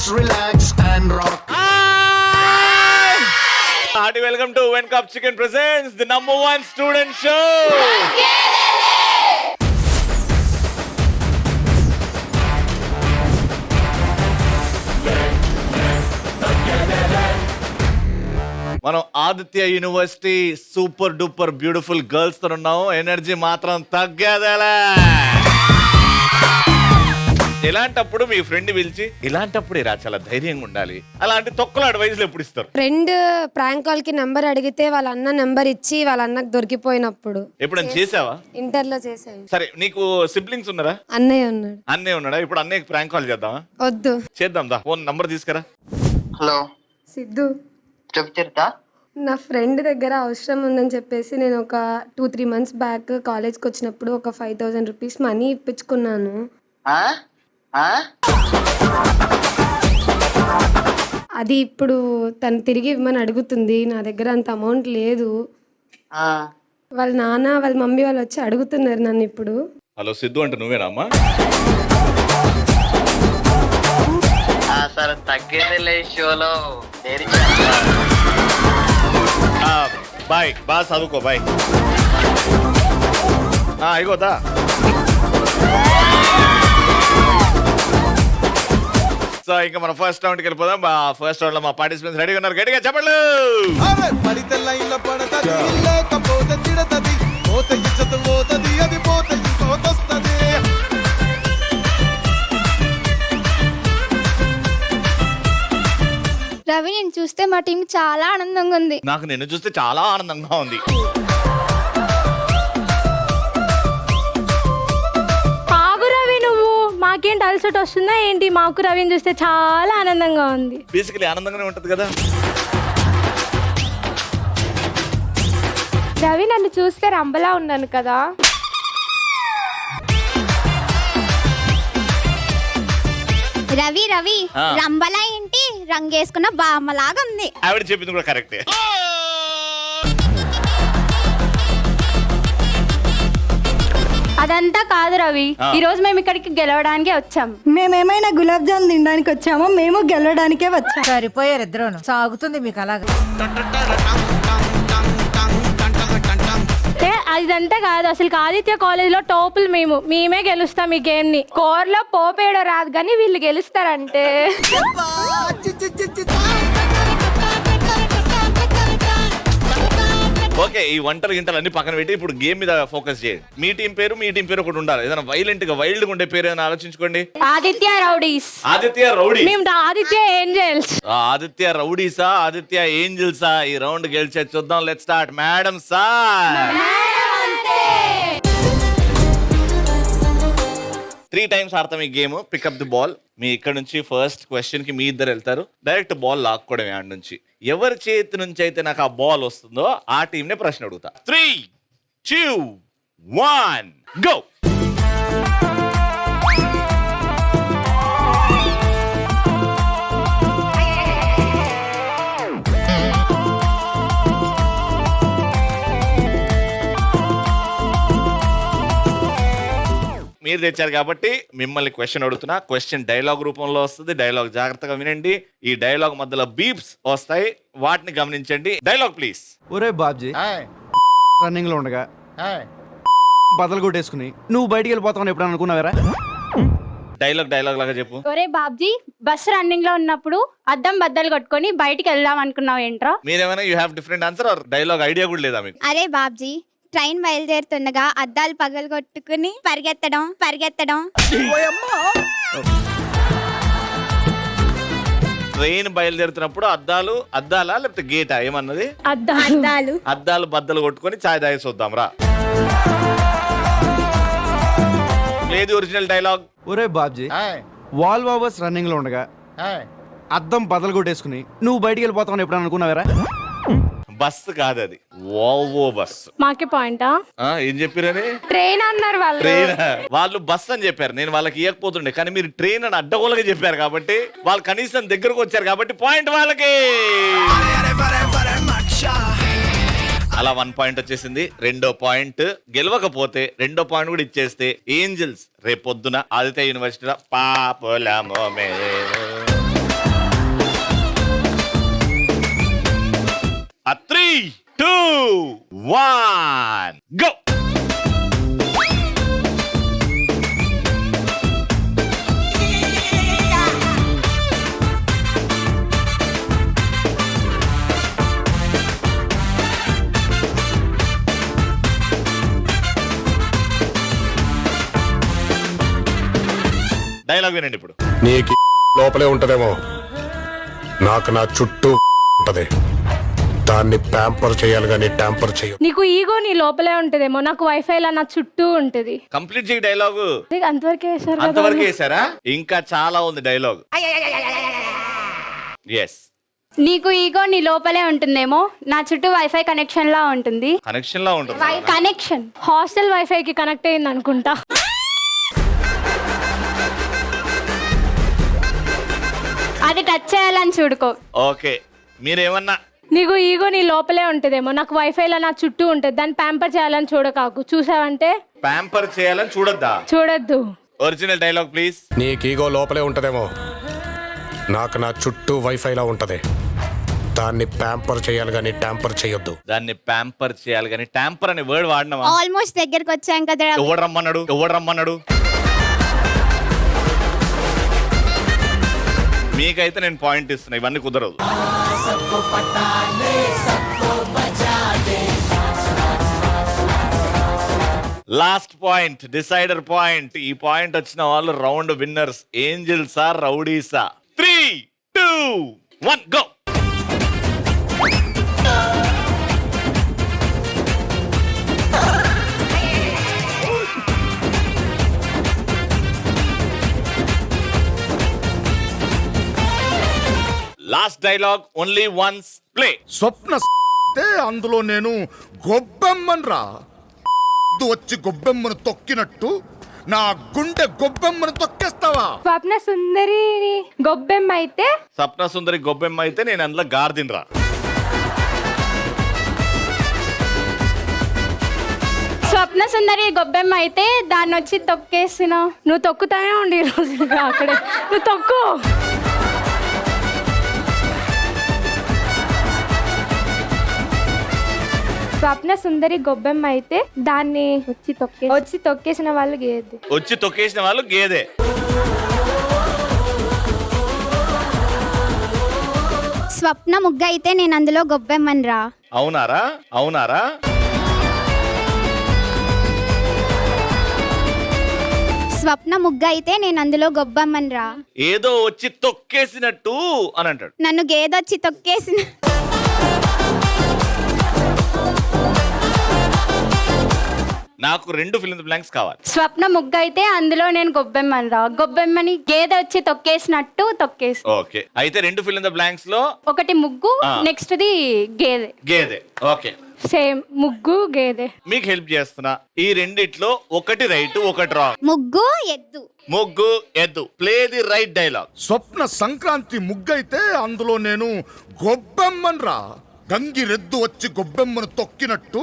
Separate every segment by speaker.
Speaker 1: Just relax and rock.
Speaker 2: Hearty welcome to When Cup Chicken presents the #1 student show. మనం Aditya university super duper beautiful girls తో ఉన్నాము. Energy మాత్రం తగ్గేదేలే. ఇలాంటప్పుడు మీ friend పిలిచి ఇలాంటప్పుడు ఇలా చాలా ధైర్యంగా ఉండాలి అలాంటి తొక్కల అడ్వైజ్ ఎప్పుడు ఇస్తారు?
Speaker 3: ఫ్రెండ్ ప్రాంక్ కాల్ కి నంబర్ అడిగితే వాళ్ళ అన్న నంబర్ ఇచ్చి వాళ్ళ అన్నకు దొరికిపోయినప్పుడు.
Speaker 2: ఎప్పుడైనా చేసావా?
Speaker 3: ఇంటర్ లో చేశాను.
Speaker 2: సరే, నీకు సిబ్లింగ్స్ ఉన్నారా?
Speaker 3: అన్నయ్య ఉన్నాడు.
Speaker 2: అన్నయ్య ఉన్నాడా? ఇప్పుడు అన్నయ్యకి ప్రాంక్ కాల్ చేద్దామా?
Speaker 3: వద్దు,
Speaker 2: చేద్దాం దా. ఫోన్ నంబర్ తీసుకురా.
Speaker 4: హలో
Speaker 3: సిద్ధు,
Speaker 4: చెప్తా.
Speaker 3: నా ఫ్రెండ్ దగ్గర అవసరం ఉందని చెప్పేసి నేను ఒక 2-3 మంత్స్ బ్యాక్ కాలేజ్కి వచ్చినప్పుడు ఒక 5,000 రూపీస్ మనీ ఇప్పించుకున్నాను. అది ఇప్పుడు తను తిరిగి ఇవ్వమని అడుగుతుంది. నా దగ్గర అంత అమౌంట్ లేదు. వాళ్ళ నాన్న వాళ్ళ మమ్మీ వాళ్ళు వచ్చి అడుగుతున్నారు నన్ను ఇప్పుడు.
Speaker 2: హలో సిద్ధు, అంటే నువ్వేనా అమ్మా?
Speaker 4: సరే తగ్గేదిలే షోలో.
Speaker 2: బాయ్, బాగా చదువుకో, బాయ్. అయిపోతా. సో ఇంకా మన ఫస్ట్ రౌండ్ కి వెళ్ళిపోదాం. ఫస్ట్ రౌండ్ లో మా పార్టిసిపెంట్స్ రెడీగా ఉన్నారు. గట్టిగా చెప్పండి.
Speaker 5: రవి, నేను చూస్తే మా టీం చాలా ఆనందంగా ఉంది.
Speaker 2: నాకు నిన్ను చూస్తే చాలా ఆనందంగా ఉంది.
Speaker 6: ఆగు రవి, నువ్వు మాకేంటి అలసట వస్తుందా ఏంటి? మాకు రవిని చూస్తే చాలా ఆనందంగా ఉంది.
Speaker 2: బేసికలీ ఆనందంగానే ఉంటది కదా.
Speaker 6: రవి, నన్ను చూస్తే రంబలా ఉన్నాను కదా.
Speaker 5: రవి రవి రంబలా ఏంటి, రంగేసుకున్న బామ్మలాగా ఉంది.
Speaker 2: ఆవిడ చెప్పింది కూడా కరెక్టే.
Speaker 6: అదంతా కాదు రవి, ఈ రోజు మేము ఇక్కడికి గెలవడానికి వచ్చాం.
Speaker 7: మేమేమైనా గులాబ్ జామ్ తినడానికి వచ్చామో? మేము గెలవడానికే వచ్చాం.
Speaker 8: సరిపోయారు ఇద్దరును. సాగుతుంది మీకు అలాగా.
Speaker 6: అదంతా కాదు, అసలు ఆదిత్య కాలేజ్ లో టోపులు మేమే గెలుస్తాం ఈ గేమ్ ని. స్కోర్ లో పోపేయడం రాదు కానీ వీళ్ళు గెలుస్తారంటే.
Speaker 2: ఓకే, ఈ వంటలు గింటలు అన్ని పక్కన పెట్టి ఇప్పుడు గేమ్ మీద ఫోకస్ చేయండి. మీ టీం పేరు ఒకటి ఉండాలి. ఏదైనా వైలెంట్ గా వైల్డ్ గా ఉండే పేరు ఏదైనా ఆలోచించుకోండి.
Speaker 6: ఆదిత్య రౌడీస్.
Speaker 2: ఆదిత్య రౌడీ.
Speaker 6: మేము ఆదిత్య ఏంజల్స్.
Speaker 2: ఆదిత్య రౌడీసా, ఆదిత్య ఏంజల్సా? ఈ రౌండ్ గెలిచే చూద్దాం. Let's start. Madam sir, 3 times ఆడతాం ఈ గేమ్. Pick up the ball. మీ ఇక్కడ నుంచి ఫస్ట్ క్వశ్చన్ కి మీ ఇద్దరు వెళ్తారు. డైరెక్ట్ బాల్ లాక్కోవడం ఆడ నుంచి. ఎవరి చేతి నుంచి అయితే నాకు ఆ బాల్ వస్తుందో ఆ టీం నే ప్రశ్న అడుగుతా. 3, 2, 1 గో. మీరు తెచ్చారు కాబట్టి మిమ్మల్ని క్వశ్చన్ అడుగుతున్నా. క్వశ్చన్ డైలాగ్ రూపంలో వస్తుంది. డైలాగ్ జాగ్రత్తగా వినండి. ఈ డైలాగ్ మధ్యలో బీప్స్ వస్తాయి, వాటిని గమనించండి. Dialogue please.
Speaker 9: ఒరే బాబ్జీ, రన్నింగ్ లో ఉండగా బదలు కొట్టేసుకుని నువ్వు బయటికి వెళ్ళిపోతావు ఎప్పుడు అనుకున్నావరా?
Speaker 2: డైలాగ్ లాగా చెప్పు.
Speaker 6: ఒరే బాబ్జీ, బస్ రన్నింగ్ లో ఉన్నప్పుడు అద్దం బద్దలు కొట్టుకొని బయటికి వెళ్దాం అనుకున్నావు ఏంట్రా?
Speaker 2: మీరేమైనా you have different answer are dialogue idea కూడా లేదా మీకు?
Speaker 5: అరే బాబ్జీ, ట్రైన్ బయలుదేరుతుండగా అద్దాలు పగలగొట్టుకుని పరిగెత్తడం.
Speaker 2: ట్రైన్ బయలుదేరుతున్నప్పుడు అద్దాలా లేకపోతే గేటా ఏమన్నది? అద్దాలు బద్దలు కొట్టుకొని చాయ్ తాగి చూద్దాం రా. లేదు ఒరిజినల్ డైలాగ్.
Speaker 9: ఒరే బాబ్జీ, వాల్ వాబర్స్ రన్నింగ్ లో ఉండగా అద్దం బదలు కొట్టేసుకుని నువ్వు బయటికి వెళ్ళిపోతావు ఎప్పుడు అనుకున్నావరా?
Speaker 2: బస్సు కాదు అది, వాల్వో బస్.
Speaker 6: మాకే పాయింటా?
Speaker 2: ఏం చెప్పారని?
Speaker 6: ట్రైన్ అన్నారు వాళ్ళు.
Speaker 2: ట్రైన్ వాళ్ళు బస్ అని చెప్పారు. నేను వాళ్ళకి ఇవ్వకపోతుండే, కానీ మీరు ట్రైన్ అని అడ్డగోలుగా చెప్పారు కాబట్టి వాళ్ళు కనీసం దగ్గరకు వచ్చారు కాబట్టి పాయింట్ వాళ్ళకి. అలా 1 పాయింట్ వచ్చేసింది. రెండో పాయింట్ గెలవకపోతే రెండో పాయింట్ కూడా ఇచ్చేస్తే ఏంజల్స్ రేపొద్దున ఆదిత్య యూనివర్సిటీలో పాపలమో 2, 1 go. డైలాగ్ వినండి ఇప్పుడు.
Speaker 1: నీకు లోపలే ఉంటదేమో, నాకు నా చుట్టూ ఉంటది. దాన్ని ప్యాంపర్ చేయాలి కానీ ట్యాంపర్ చేయు.
Speaker 6: నీకు ఈగో నీ లోపలే ఉంటదేమో, నాకు వైఫై లా నా చుట్టూ ఉంటది.
Speaker 2: కంప్లీట్ చేయి డైలాగు.
Speaker 6: అంతవరకే వేశారు కదా.
Speaker 2: అంతవరకు వేసారా? ఇంకా చాలా ఉంది డైలాగ్. ఎస్.
Speaker 5: నీకు ఈగో నీ లోపలే ఉంటుందేమో, నా చుట్టూ వైఫై కనెక్షన్ లా ఉంటుంది.
Speaker 2: కనెక్షన్ లా ఉంటుంది.
Speaker 5: కనెక్షన్
Speaker 6: హాస్టల్ వైఫై కి కనెక్ట్ అయింది అనుకుంటా.
Speaker 5: అది టచ్ చేయాలని చూడుకో.
Speaker 2: ఓకే, మీరేమన్నా
Speaker 6: నీకు ఈగో నీ లోపలే ఉంటదేమో, నాకు వైఫై లా నా చుట్టూ ఉంటది, దాన్ని ప్యాంపర్ చేయాలని చూడకాకు. చూసావంటే
Speaker 2: ప్యాంపర్ చేయాలని చూడొద్దా?
Speaker 6: చూడొద్దు.
Speaker 2: Original dialogue please.
Speaker 1: నీకు ఈగో లోపలే ఉంటదేమో, నాకు నా చుట్టూ వైఫైలా ఉంటది. దాన్ని ప్యాంపర్ చేయాలి కానీ ట్యాంపర్ చేయొద్దు.
Speaker 2: దాన్ని ప్యాంపర్ చేయాలి కానీ ట్యాంపర్ అనే వర్డ్ వాడినావా?
Speaker 5: ఆల్మోస్ట్ దగ్గరకు వచ్చాం కదా.
Speaker 2: ఎవడు రమ్మన్నాడు? మీకైతే నేను పాయింట్ ఇస్తున్నా, ఇవన్నీ కుదరదు. Last point, decider point. ఈ పాయింట్ వచ్చిన వాళ్ళు రౌండ్ విన్నర్స్. ఏంజల్సా రౌడీసా? 3, 2, 1 go. Last dialogue only once play.
Speaker 10: Swapna అందులో నేను గొబ్బెమ్మన్రా. వచ్చి గొబ్బెమ్మను తొక్కినట్టు నా గుండె గొబ్బెమ్మను తొక్కేస్తావా?
Speaker 6: స్వప్న సుందరి గొబ్బెమ్మ అయితే,
Speaker 2: స్వప్న సుందరి గొబ్బెమ్మ అయితే నేను అందులో గార్దిన్రా.
Speaker 5: స్వప్న సుందరి గొబ్బెమ్మ అయితే దాన్ని వచ్చి తొక్కేసిన.
Speaker 6: నువ్వు తొక్కుతానే ఉండి ఈ రోజు అక్కడే. నువ్వు తొక్కు. స్వప్న సుందరి గొబ్బెమ్మ అయితే దాన్ని వచ్చి తొక్కేసిన వాళ్ళు గేదె.
Speaker 2: వచ్చి తొక్కేసిన వాళ్ళు గేదె.
Speaker 5: స్వప్న ముగ్గ అయితే నేను అందులో గొబ్బెమ్మన్రా.
Speaker 2: అవునారా?
Speaker 5: స్వప్న ముగ్గ అయితే నేను అందులో గొబ్బెమ్మన్రా.
Speaker 2: ఏదో వచ్చి తొక్కేసినట్టు అని అంటాడు.
Speaker 5: నన్ను గేదొచ్చి తొక్కేసిన.
Speaker 2: నాకు 2 ఫిల్ ఇన్ ది బ్లాంక్స్ కావాలి.
Speaker 5: స్వప్న ముగ్గ అయితే అందులో నేను గొబ్బెమ్మన్రా. గొబ్బెమ్మని గేదె వచ్చి తొక్కేసినట్టు తొక్కేసి.
Speaker 2: ఓకే, అయితే 2 ఫిల్ ఇన్ ది బ్లాంక్స్ లో
Speaker 5: ఒకటి ముగ్గు, నెక్స్ట్ ది గేదె.
Speaker 2: ఓకే,
Speaker 6: సేమ్ ముగ్గు గేదె.
Speaker 2: మీకు హెల్ప్ చేస్తున్నా. ఈ రెండిట్లో ఒకటి రైట్, ఒకటి రాంగ్.
Speaker 5: ముగ్గు
Speaker 2: ఎద్దు. Play the right dialogue.
Speaker 10: Swapna Sankranti ముగ్గైతే అందులో నేను గొబ్బెమ్మన్రా. గంగిరెద్దు వచ్చి గొబ్బెమ్మను తొక్కినట్టు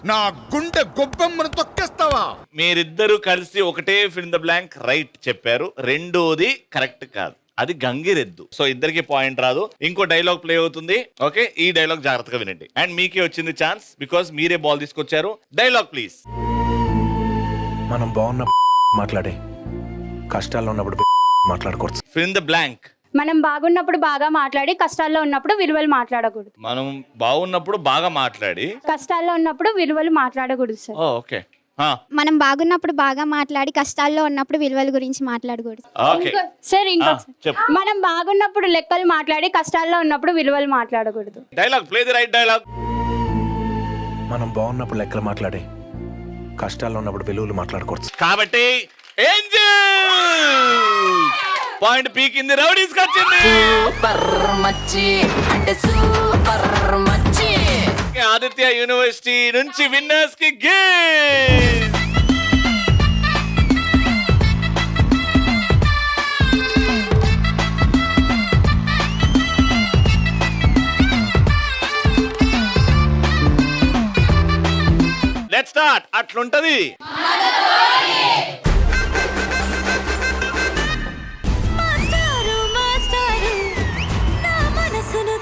Speaker 10: నా గుండె గొబ్బెమ్మను తొక్కేస్తావా?
Speaker 2: మీరిద్దరూ కలిసి ఒకటే fill in the blank right చెప్పారు. రెండోది కరెక్ట్ కాదు, అది గంగిరెద్దు. సో ఇద్దరికి పాయింట్ రాదు. ఇంకో డైలాగ్ ప్లే అవుతుంది. ఓకే, ఈ డైలాగ్ జాగ్రత్తగా వినండి. అండ్ మీకే వచ్చింది ఛాన్స్, బికాస్ మీరే బాల్ తీసుకొచ్చారు. Dialogue please.
Speaker 1: మనం బాగున్న మాట్లాడే, కష్టాల్లో ఉన్నప్పుడు మాట్లాడకూడదు.
Speaker 2: Fill in the blank.
Speaker 5: మనం బాగున్నప్పుడు బాగా మాట్లాడి, కష్టాల్లో ఉన్నప్పుడు విలువలు మాట్లాడకూడదు.
Speaker 2: మనం బాగున్నప్పుడు బాగా మాట్లాడి,
Speaker 5: కష్టాల్లో ఉన్నప్పుడు విలువలు మాట్లాడకూడదు సార్.
Speaker 2: ఓకే.
Speaker 5: మనం బాగున్నప్పుడు బాగా మాట్లాడి, కష్టాల్లో ఉన్నప్పుడు విలువల గురించి మాట్లాడకూడదు
Speaker 2: ఓకే
Speaker 5: సార్.
Speaker 2: చెప్పు.
Speaker 5: మనం బాగున్నప్పుడు లెక్కలు మాట్లాడి, కష్టాల్లో ఉన్నప్పుడు విలువలు మాట్లాడకూడదు.
Speaker 2: Dialogue play the right dialogue.
Speaker 1: మనం బాగున్నప్పుడు లెక్కలు మాట్లాడే, కష్టాల్లో ఉన్నప్పుడు విలువలు మాట్లాడకూడదు.
Speaker 2: కాబట్టి ఏంజల్ పాయింట్ పీకింది, రౌడీస్ వచ్చింది. ఆదిత్య యూనివర్సిటీ నుంచి విన్నర్స్ కి గిఫ్ట్. Let's start. అట్లుంటది.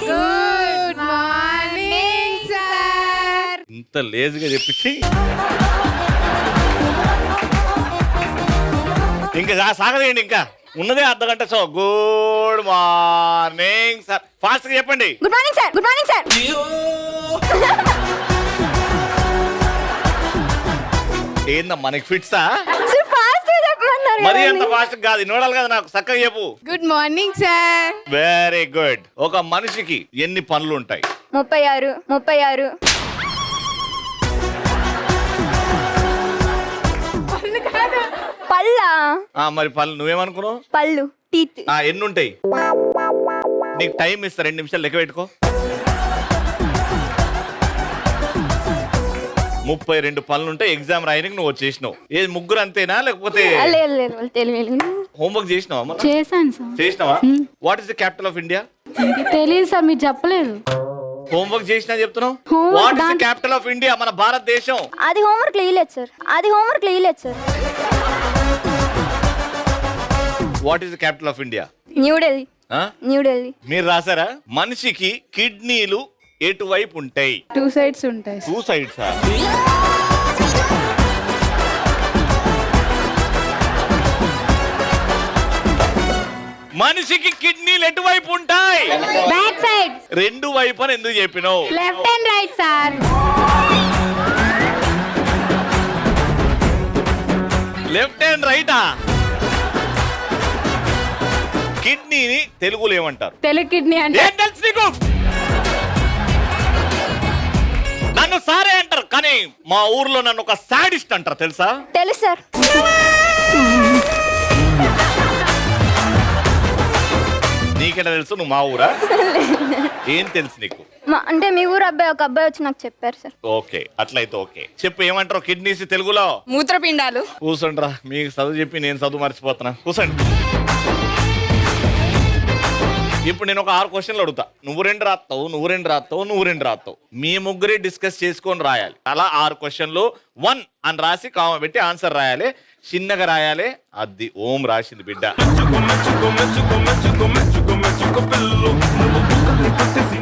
Speaker 6: Good morning sir.
Speaker 2: ఇంత లేజీగా చెప్పించి ఇంకా సాగదేయండి, ఇంకా ఉన్నదే అర్ధగంట. So good morning sir, fast గా చెప్పండి.
Speaker 5: Good morning sir. Good morning sir.
Speaker 2: ఏందమ్మా మనకి ఫిట్సా?
Speaker 5: ఫాస్ట్ చెప్పమన్నారు.
Speaker 2: మరి అంత ఫాస్ట్ కాదు, నోడాలి కదా నాకు, చక్కగా చెప్పు.
Speaker 6: Good morning sir.
Speaker 2: Very good. ఒక మనిషికి ఎన్ని పనులు ఉంటాయి?
Speaker 5: 36. పళ్ళ
Speaker 2: మరి పనులు నువ్వేమనుకున్నావు?
Speaker 5: పళ్ళు టీత్.
Speaker 2: ఎన్ని ఉంటాయి? నీకు టైం ఇస్తా, 2 నిమిషాలు లెక్క పెట్టుకో. 32 పనులు ఉంటాయి. ఎగ్జామ్ రాయడానికి నువ్వు వచ్చేసినావు. ఏది ముగ్గురు అంతేనా లేకపోతే
Speaker 5: తెలియదు.
Speaker 2: హోంవర్క్ చేసినావా?
Speaker 6: చేశాను సార్.
Speaker 2: చేసినావా? What is the capital of India?
Speaker 6: తెలియదు సార్, మీరు చెప్పలేదు.
Speaker 2: హోంవర్క్ చేసినా చెప్తున్నావు.
Speaker 6: Homework
Speaker 2: what is the capital of India, మన భారతదేశం?
Speaker 5: అది హోంవర్క్ లేదు sir.
Speaker 2: What is the capital of India?
Speaker 5: New Delhi.
Speaker 2: మీరు రాసారా? మనిషికి కిడ్నీలు ఎటువైపు ఉంటాయి?
Speaker 6: 2 sides ఉంటాయి.
Speaker 2: 2 sides. మనిషికి కిడ్నీలు ఎటువైపు ఉంటాయి?
Speaker 6: Back side.
Speaker 2: 2 వైపు అని ఎందుకు చెప్పినావు?
Speaker 6: Left and right sir.
Speaker 2: Left and రైటా? కిడ్నీని తెలుగులో ఏమంటారు?
Speaker 6: తెలుగు కిడ్నీ అంటే
Speaker 2: ఏం తెలుసు నీకు? నన్ను సారే అంటారు, కానీ మా ఊర్లో నన్ను ఒక సాడిస్ట్ అంటారు, తెలుసా?
Speaker 5: తెలుసు సార్.
Speaker 2: నీకెలా తెలుసు? నువ్వు మా ఊరా? ఏం తెలుసు నీకు?
Speaker 5: అంటే మీ ఊరు అబ్బాయి, ఒక అబ్బాయి వచ్చి నాకు చెప్పారు సార్.
Speaker 2: ఓకే, అట్లయితే ఓకే. చెప్పు, ఏమంటారు కిడ్నీస్ తెలుగులో?
Speaker 6: మూత్రపిండాలు.
Speaker 2: కూర్చోండిరా, మీకు చదువు చెప్పి నేను చదువు మర్చిపోతున్నా. కూర్చోండి. ఇప్పుడు నేను ఒక 6 క్వశ్చన్లు అడుగుతా. నువ్వు 2 రాస్తావు. మీ ముగ్గురే డిస్కస్ చేసుకొని రాయాలి. అలా 6 క్వశ్చన్లు 1 అని రాసి కామ పెట్టి ఆన్సర్ రాయాలి. చిన్నగా రాయాలి. అది ఓం రాసింది బిడ్డ.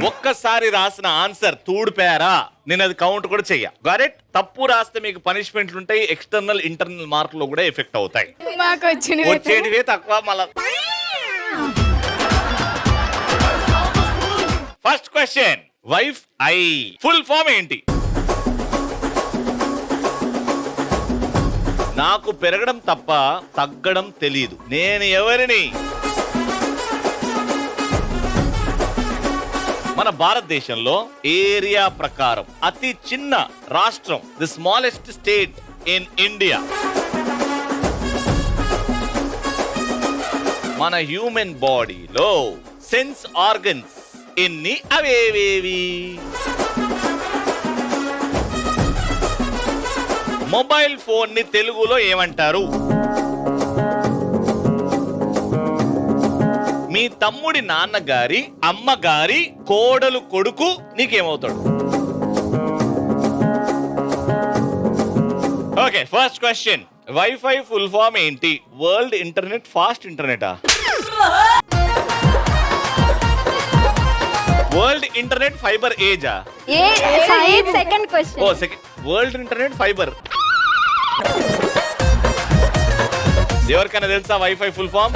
Speaker 2: ఒక్కసారి రాసిన ఆన్సర్ తూడిపారా, నేను అది కౌంట్ కూడా చెయ్య. గారెట్? తప్పు రాస్తే మీకు పనిష్మెంట్లు ఉంటాయి. ఎక్స్టర్నల్ ఇంటర్నల్ మార్కులు కూడా ఎఫెక్ట్ అవుతాయి. వచ్చేటివే తక్కువ మళ్ళా. First question, WiFi full form ఏంటి? నాకు పెరగడం తప్ప తగ్గడం తెలీదు, నేను ఎవరిని? మన భారతదేశంలో ఏరియా ప్రకారం అతి చిన్న రాష్ట్రం, the smallest state in India. మన హ్యూమన్ బాడీలో సెన్స్ ఆర్గన్స్ ఎన్ని? అవేవేవి? మొబైల్ ఫోన్ ని తెలుగులో ఏమంటారు? మీ తమ్ముడి నాన్నగారి అమ్మగారి కోడలు కొడుకు నీకేమవుతాడు? Okay, first question, wifi full form ఏంటి? వరల్డ్ ఇంటర్నెట్ ఫాస్ట్ ఇంటర్నెటా? వరల్డ్ ఇంటర్నెట్ ఫైబర్ ఏజా?
Speaker 5: Second question.
Speaker 2: Oh second. World internet fiber. ఎవరికైనా తెలుసా wifi full form?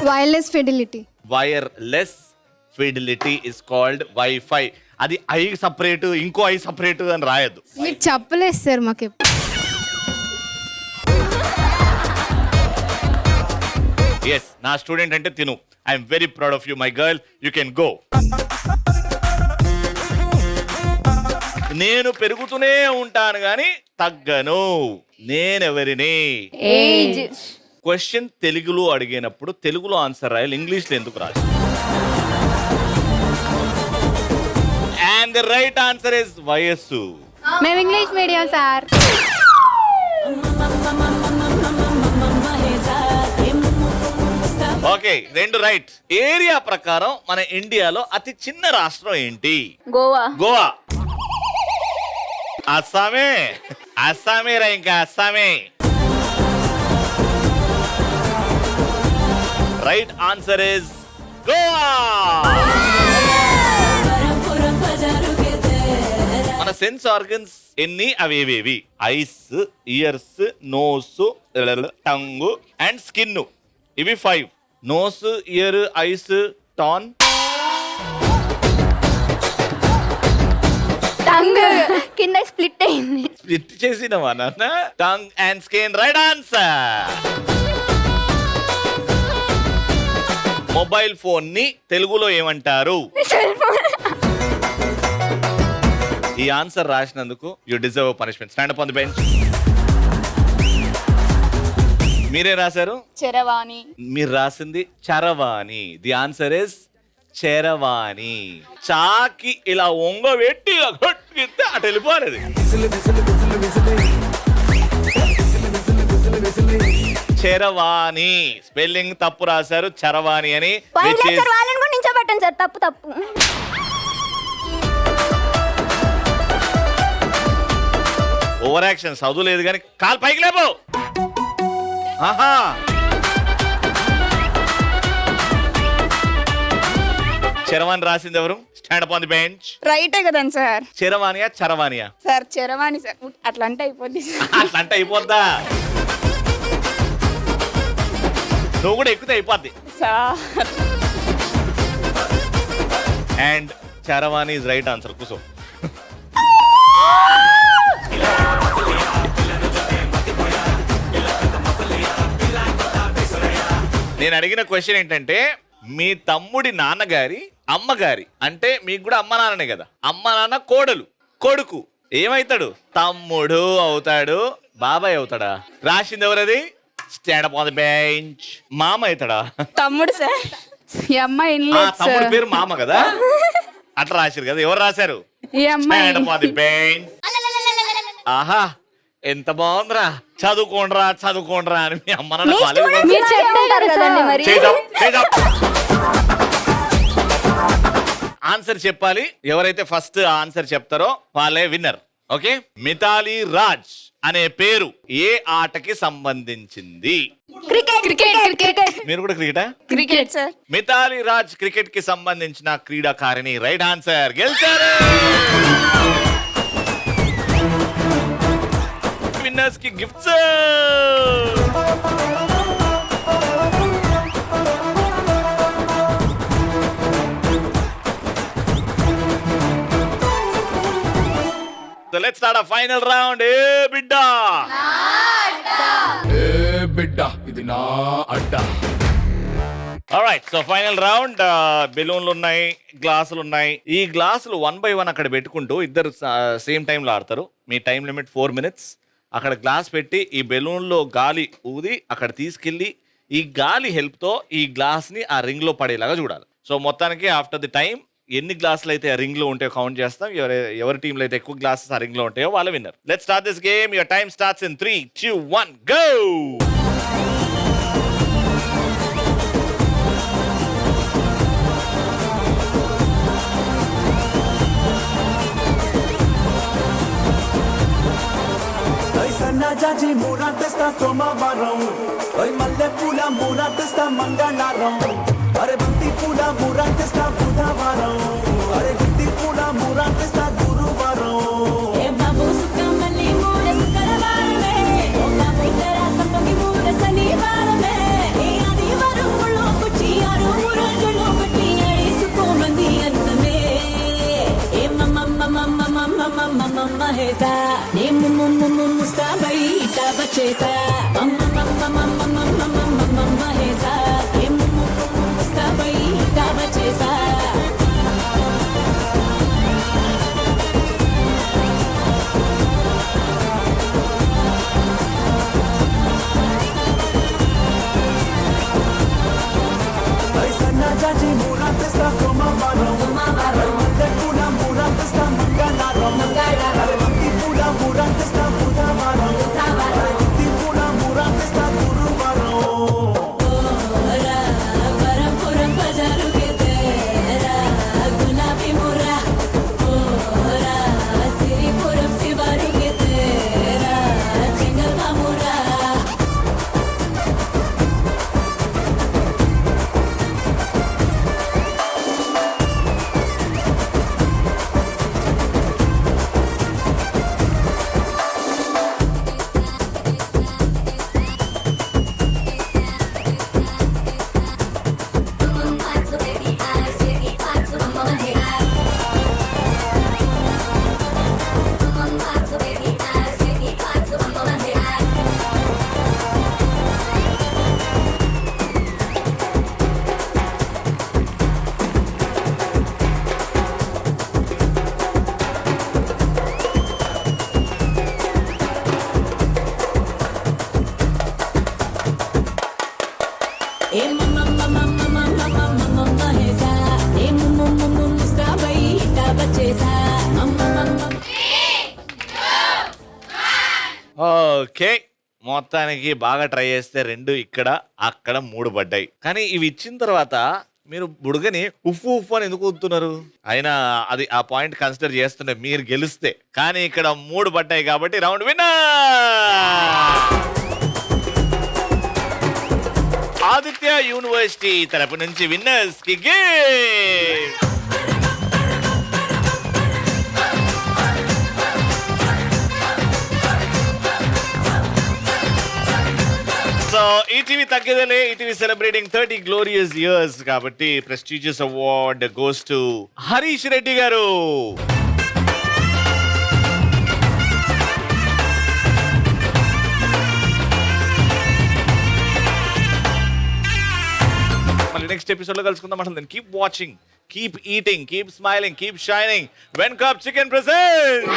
Speaker 3: Wireless fidelity.
Speaker 2: Wireless fidelity is called wifi. అది ఐ సపరేట్, ఇంకో I separate అని రాయద్దు.
Speaker 3: మీరు చెప్పలేదు సార్ మాకు.
Speaker 2: ఎస్, నా స్టూడెంట్ అంటే తిను. I'm very proud of you my girl, you can go. నేను పెరుగుతూనే ఉంటాను గాని తగ్గను, నేనెవరిని?
Speaker 5: ఏజ్.
Speaker 2: క్వశ్చన్ తెలుగులో అడిగినప్పుడు తెలుగులో ఆన్సర్ రాయాలి, ఇంగ్లీష్లో ఎందుకు రాయాలి? And the right answer is వయస్సు.
Speaker 6: మేము English medium sir.
Speaker 2: Okay, 2 right. Area ప్రకారం మన ఇండియాలో అతి చిన్న రాష్ట్రం ఏంటి?
Speaker 5: గోవా.
Speaker 2: గోవా. అస్సామే. అస్సామే రా, ఇంకా అస్సామే. Right answer is Goa. Sense organs ఎన్ని? అవేవేవి? Eyes, ears, nose, tongue and skin. ఇవి 5. Nose, ear, eyes, tan.
Speaker 5: Tongue కింద స్ప్లిట్ అయింది.
Speaker 2: స్ప్లిట్ చేసినవా నాన్న? Tongue and skin right answer. Mobile phone ని తెలుగులో ఏమంటారు? ఈ ఆన్సర్ రాసినందుకు you deserve punishment. Stand up on the bench. మీరే రాశారు?
Speaker 5: చరవాణి.
Speaker 2: మీరు రాసింది చరవాణి. ది ఆన్సర్ ఇస్ చరవాణి. చాకి ఇలా ఒంగబెట్టి ఇలా కొట్టితే అటు వెళ్ళిపోలేదు. చరవాణి స్పెల్లింగ్ తప్పు రాశారు, చరవాణి అని.
Speaker 5: వాళ్ళని కూడా నించోబెట్టండి సార్. తప్పు తప్పు.
Speaker 2: ఓవర్ యాక్షన్ చదువు లేదు కానీ కాలు పైకి లేపు. ఆహా, చరవాణి రాసింది ఎవరు? Stand up on the bench.
Speaker 5: రైటే కదండి సార్.
Speaker 2: చరవాణియా చరవాణియా?
Speaker 5: సార్ చరవాణి సార్. అట్లా అంటే అయిపోద్ది
Speaker 2: అట్లా అంటే అయిపోద్దా? నువ్వు కూడా ఎక్కితే అయిపోద్ది.
Speaker 5: సార్.
Speaker 2: అండ్ చరవాణి ఇస్ రైట్ ఆన్సర్. కూసో. నేను అడిగిన క్వశ్చన్ ఏంటంటే, మీ తమ్ముడి నాన్నగారి అమ్మగారి, అంటే మీకు కూడా అమ్మ నాన్ననే కదా, అమ్మ నాన్న కోడలు కొడుకు ఏమైతాడు? తమ్ముడు అవుతాడు. బాబాయ్ అవుతాడా? రాసింది ఎవరది? Stand up on the bench. మామ అవుతాడా?
Speaker 5: తమ్ముడు సార్. ఈ అమ్మాయి
Speaker 2: తమ్ముడు పేరు మామ కదా, అట్లా రాశారు కదా. ఎవరు రాశారు?
Speaker 5: ఈ అమ్మాయి.
Speaker 2: Stand up on the bench. ఆహా, ఎంత బాగుందిరా. చదువుకోండ్రా చదువుకోండ్రా అని మీ అమ్మ నాన్న
Speaker 5: మీరు చెప్తుంటారు కదండి మరి.
Speaker 2: ఆన్సర్ చెప్పాలి. ఎవరైతే ఫస్ట్ ఆన్సర్ చెప్తారో వాళ్ళే విన్నర్. ఓకే. మితాలి రాజ్ అనే పేరు ఏ ఆటకి సంబంధించింది?
Speaker 5: క్రికెట్. క్రికెట్. క్రికెట్.
Speaker 2: మీరు కూడా క్రికెటా?
Speaker 5: Cricket sir.
Speaker 2: Mithali Raj cricket కి సంబంధించిన క్రీడాకారిణి. Right answer. గెలిచారు. విన్నర్స్ కి gifts. So let's start a final round. ఏ బిడ్డా,
Speaker 10: బిడ్డ ఇది నా అడ్డా.
Speaker 2: Alright, so final round. బెలూన్లు ఉన్నాయి, గ్లాసులు ఉన్నాయి. ఈ గ్లాసులు 1 by 1 అక్కడ పెట్టుకుంటూ ఇద్దరు సేమ్ టైంలో ఆడతారు. మీ టైం లిమిట్ 4 minutes. అక్కడ గ్లాస్ పెట్టి ఈ బెలూన్లో గాలి ఊది అక్కడ తీసుకెళ్ళి ఈ గాలి హెల్ప్తో ఈ గ్లాస్ని ఆ రింగ్లో పడేలాగా చూడాలి. సో మొత్తానికి ఆఫ్టర్ ది టైం ఎన్ని గ్లాసులు అయితే ఆ రింగ్ లో ఉంటాయో కౌంట్ చేస్తాం. ఎవరి టీంలో అయితే ఎక్కువ గ్లాసెస్ ఆ రింగ్ లో ఉంటాయో వాళ్ళ winner. Let's start this game. Your time starts in 3, 2, 1 go.
Speaker 11: సన్నజాజి మూరా తెస్తా సోమవారం, మల్లె పూల మూరా తెస్తా మంగళవారం, అరే బంతి పూల మూరా తెస్తా బుధవారం, అరే గుత్తి పూల మూరా తెస్తా గురువారం. సన్నజాజి మూరా తెస్తా సోమవారం, మల్లె పూల మూరా తెస్తా మంగళవారం, అరే బంతి పూల మూరా తెస్తా బుధవారం, అరే గుత్తి పూల మూరా తెస్తా గురువారం.
Speaker 2: ఓకే, మొత్తానికి బాగా ట్రై చేస్తే 2 ఇక్కడ, అక్కడ 3 పడ్డాయి. కానీ ఇవి ఇచ్చిన తర్వాత మీరు బుడగని ఉఫ్ఫు ఉఫ్ఫు అని ఎందుకు ఊదుతున్నారు? అయినా అది ఆ పాయింట్ కన్సిడర్ చేస్తుండే మీరు గెలిస్తే. కానీ ఇక్కడ 3 పడ్డాయి కాబట్టి రౌండ్ విన్నర్ ఆదిత్య యూనివర్సిటీ తరపు నుంచి విన్నర్స్ కి గిఫ్ట్. సో ఈటీవీ తగ్గదలే, ఈటీవీ సెలబ్రేటింగ్ 30 గ్లోరియస్ ఇయర్స్ కాబట్టి prestigious award goes to Harish Reddy garu. మళ్ళీ నెక్స్ట్ ఎపిసోడ్ లో కలుసుకుందాం. అంటే keep watching, keep eating, keep smiling, keep shining. When cup chicken present.